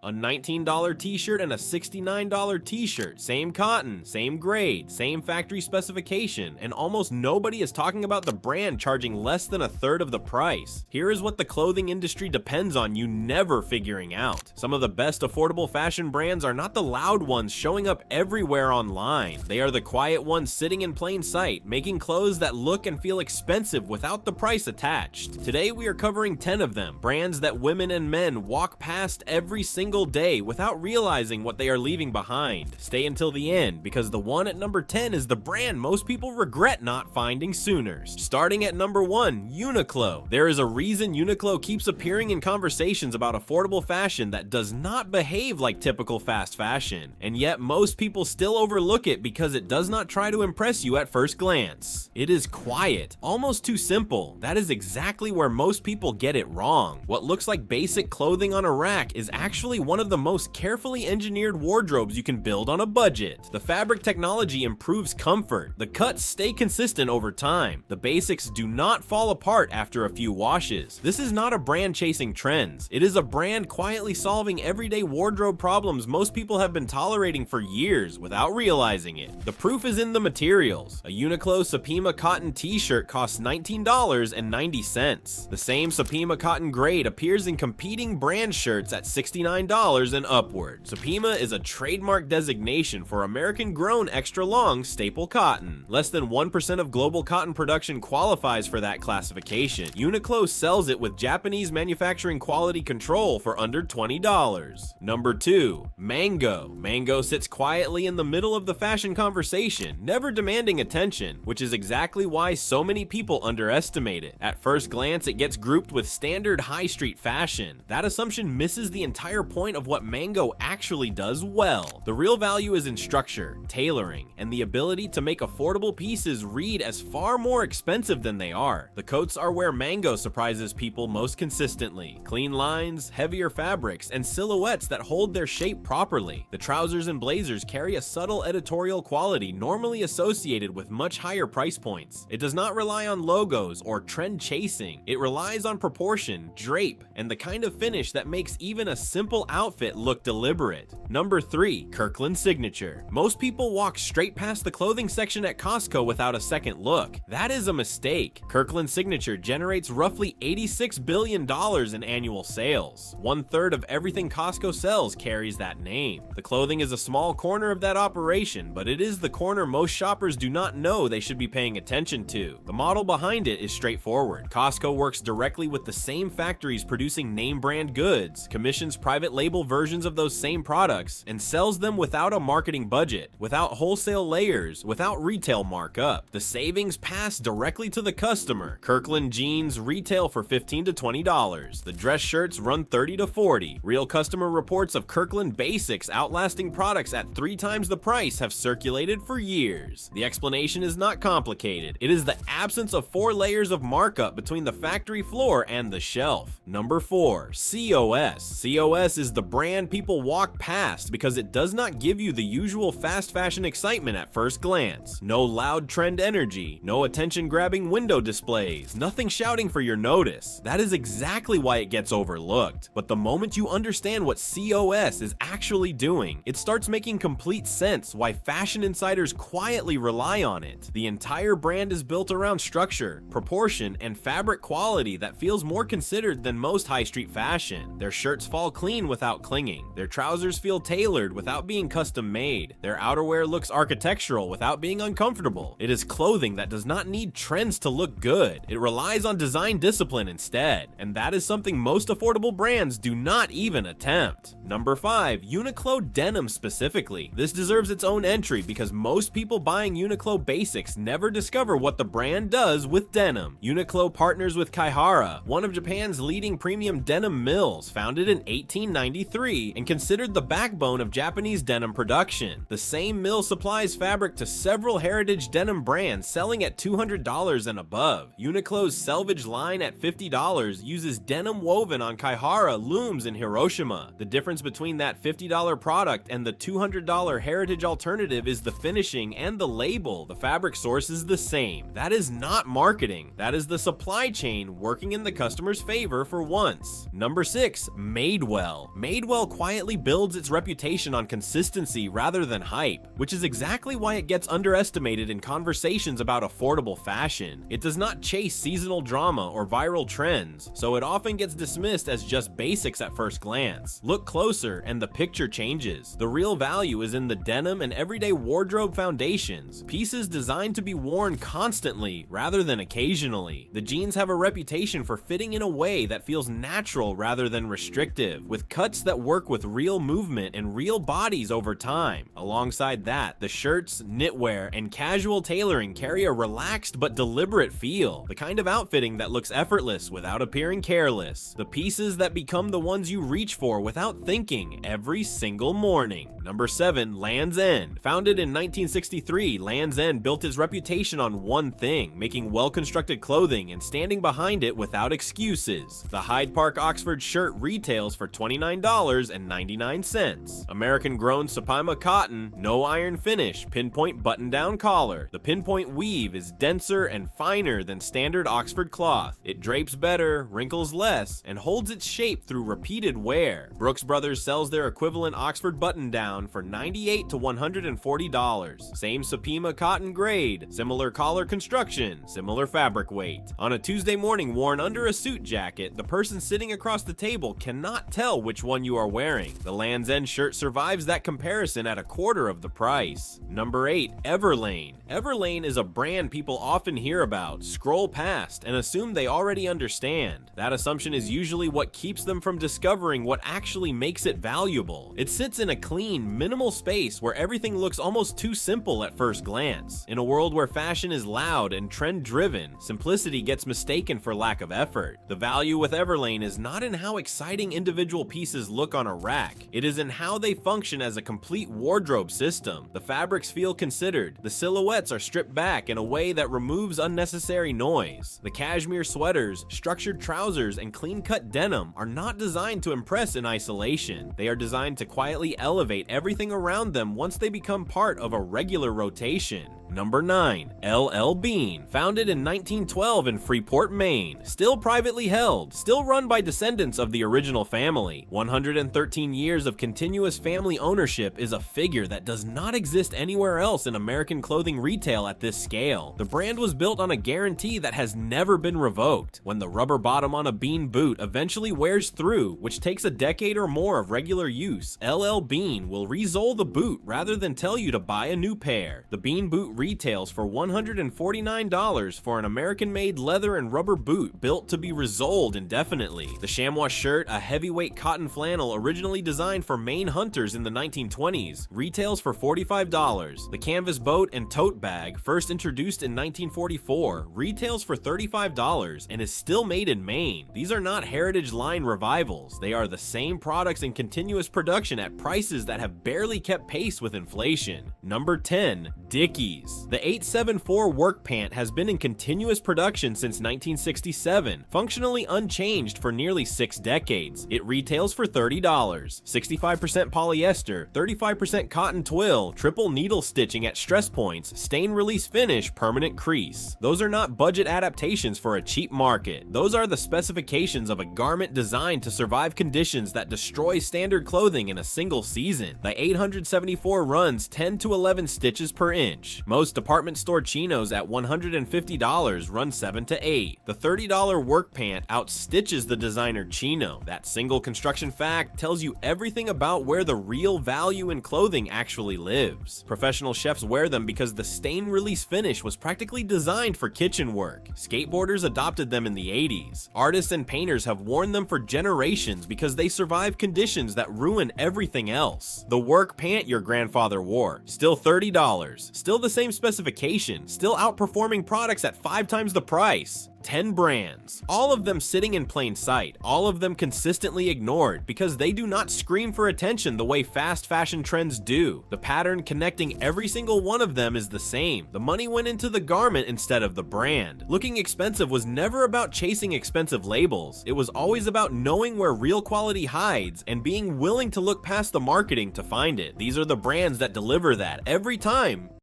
A $19 t-shirt and a $69 t-shirt, same cotton, same grade, same factory specification, and almost nobody is talking about the brand charging less than a third of the price. Here is what the clothing industry depends on you never figuring out. Some of the best affordable fashion brands are not the loud ones showing up everywhere online. They are the quiet ones sitting in plain sight, making clothes that look and feel expensive without the price attached. Today we are covering 10 of them, brands that women and men walk past every single day without realizing what they are leaving behind. Stay until the end, because the one at number 10 is the brand most people regret not finding sooner. Starting at number 1, Uniqlo. There is a reason Uniqlo keeps appearing in conversations about affordable fashion that does not behave like typical fast fashion, and yet most people still overlook it because it does not try to impress you at first glance. It is quiet, almost too simple. That is exactly where most people get it wrong. What looks like basic clothing on a rack is actually one of the most carefully engineered wardrobes you can build on a budget. The fabric technology improves comfort. The cuts stay consistent over time. The basics do not fall apart after a few washes. This is not a brand chasing trends. It is a brand quietly solving everyday wardrobe problems most people have been tolerating for years without realizing it. The proof is in the materials. A Uniqlo Supima cotton t-shirt costs $19.90. The same Supima cotton grade appears in competing brand shirts at $69 and upward. Supima is a trademark designation for American-grown extra-long staple cotton. Less than 1% of global cotton production qualifies for that classification. Uniqlo sells it with Japanese manufacturing quality control for under $20. Number 2, Mango. Mango sits quietly in the middle of the fashion conversation, never demanding attention, which is exactly why so many people underestimate it. At first glance, it gets grouped with standard high street fashion. That assumption misses the entire point of what Mango actually does well. The real value is in structure, tailoring, and the ability to make affordable pieces read as far more expensive than they are. The coats are where Mango surprises people most consistently. Clean lines, heavier fabrics, and silhouettes that hold their shape properly. The trousers and blazers carry a subtle editorial quality normally associated with much higher price points. It does not rely on logos or trend chasing. It relies on proportion, drape, and the kind of finish that makes even a simple outfit look deliberate. Number 3, Kirkland Signature. Most people walk straight past the clothing section at Costco without a second look. That is a mistake. Kirkland Signature generates roughly $86 billion in annual sales. 1/3 of everything Costco sells carries that name. The clothing is a small corner of that operation, but it is the corner most shoppers do not know they should be paying attention to. The model behind it is straightforward. Costco works directly with the same factories producing name brand goods, commissions private label versions of those same products, and sells them without a marketing budget, without wholesale layers, without retail markup. The savings pass directly to the customer. Kirkland jeans retail for $15 to $20. The dress shirts run $30 to $40. Real customer reports of Kirkland basics outlasting products at 3 times the price have circulated for years. The explanation is not complicated. It is the absence of 4 layers of markup between the factory floor and the shelf. Number 4, COS. COS is the brand people walk past because it does not give you the usual fast fashion excitement at first glance. No loud trend energy, no attention-grabbing window displays, nothing shouting for your notice. That is exactly why it gets overlooked. But the moment you understand what COS is actually doing, it starts making complete sense why fashion insiders quietly rely on it. The entire brand is built around structure, proportion, and fabric quality that feels more considered than most high street fashion. Their shirts fall clean without clinging. Their trousers feel tailored without being custom made. Their outerwear looks architectural without being uncomfortable. It is clothing that does not need trends to look good. It relies on design discipline instead, and that is something most affordable brands do not even attempt. Number 5, Uniqlo denim specifically. This deserves its own entry because most people buying Uniqlo basics never discover what the brand does with denim. Uniqlo partners with Kaihara, one of Japan's leading premium denim mills, founded in 1893 and considered the backbone of Japanese denim production. The same mill supplies fabric to several heritage denim brands selling at $200 and above. Uniqlo's Selvage line at $50 uses denim woven on Kaihara looms in Hiroshima. The difference between that $50 product and the $200 heritage alternative is the finishing and the label. The fabric source is the same. That is not marketing. That is the supply chain working in the customer's favor for once. Number 6, Madewell. Madewell quietly builds its reputation on consistency rather than hype, which is exactly why it gets underestimated in conversations about affordable fashion. It does not chase seasonal drama or viral trends, so it often gets dismissed as just basics at first glance. Look closer and the picture changes. The real value is in the denim and everyday wardrobe foundations, pieces designed to be worn constantly rather than occasionally. The jeans have a reputation for fitting in a way that feels natural rather than restrictive, with cuts that work with real movement and real bodies over time. Alongside that, the shirts, knitwear, and casual tailoring carry a relaxed but deliberate feel, the kind of outfitting that looks effortless without appearing careless, the pieces that become the ones you reach for without thinking every single morning. Number 7. Land's End. Founded in 1963, Land's End built its reputation on one thing: making well-constructed clothing and standing behind it without excuses. The Hyde Park Oxford shirt retails for $29.99. American-grown Supima cotton, no iron finish, pinpoint button-down collar. The pinpoint weave is denser and finer than standard Oxford cloth. It drapes better, wrinkles less, and holds its shape through repeated wear. Brooks Brothers sells their equivalent Oxford button-down for $98 to $140. Same Supima cotton grade, similar collar construction, similar fabric weight. On a Tuesday morning worn under a suit jacket, the person sitting across the table cannot tell which one you are wearing. The Land's End shirt survives that comparison at a quarter of the price. Number 8. Everlane. Everlane is a brand people often hear about, scroll past, and assume they already understand. That assumption is usually what keeps them from discovering what actually makes it valuable. It sits in a clean, minimal space where everything looks almost too simple at first glance. In a world where fashion is loud and trend-driven, simplicity gets mistaken for lack of effort. The value with Everlane is not in how exciting individual pieces look on a rack. It is in how they function as a complete wardrobe system. The fabrics feel considered. The silhouettes are stripped back in a way that removes unnecessary noise. The cashmere sweaters, structured trousers, and clean-cut denim are not designed to impress in isolation. They are designed to quietly elevate everything around them once they become part of a regular rotation. Number 9. LL Bean. Founded in 1912 in Freeport, Maine. Still privately held. Still run by descendants of the original family. 113 years of continuous family ownership is a figure that does not exist anywhere else in American clothing retail at this scale. The brand was built on a guarantee that has never been revoked. When the rubber bottom on a Bean boot eventually wears through, which takes a decade or more of regular use, LL Bean will re-sole the boot rather than tell you to buy a new pair. The Bean boot retails for $149 for an American-made leather and rubber boot built to be resoled indefinitely. The chamois shirt, a heavyweight cotton flannel originally designed for Maine hunters in the 1920s, retails for $45. The canvas boat and tote bag, first introduced in 1944, retails for $35 and is still made in Maine. These are not Heritage Line revivals. They are the same products in continuous production at prices that have barely kept pace with inflation. Number 10. Dickies. The 874 work pant has been in continuous production since 1967, functionally unchanged for nearly 6 decades. It retails for $30. 65% polyester, 35% cotton twill, triple needle stitching at stress points, stain release finish, permanent crease. Those are not budget adaptations for a cheap market. Those are the specifications of a garment designed to survive conditions that destroy standard clothing in a single season. The 874 runs 10 to 11 stitches per inch. Most department store chinos at $150 run 7 to 8. The $30 work pant outstitches the designer chino. That single construction fact tells you everything about where the real value in clothing actually lives. Professional chefs wear them because the stain release finish was practically designed for kitchen work. Skateboarders adopted them in the 80s. Artists and painters have worn them for generations because they survive conditions that ruin everything else. The work pant your grandfather wore, still $30. Still the same specification, still outperforming products at 5 times the price. 10 brands, all of them sitting in plain sight, all of them consistently ignored because they do not scream for attention the way fast fashion trends do. The pattern connecting every single one of them is the same. The money went into the garment instead of the brand. Looking expensive was never about chasing expensive labels. It was always about knowing where real quality hides and being willing to look past the marketing to find it. These are the brands that deliver that every time.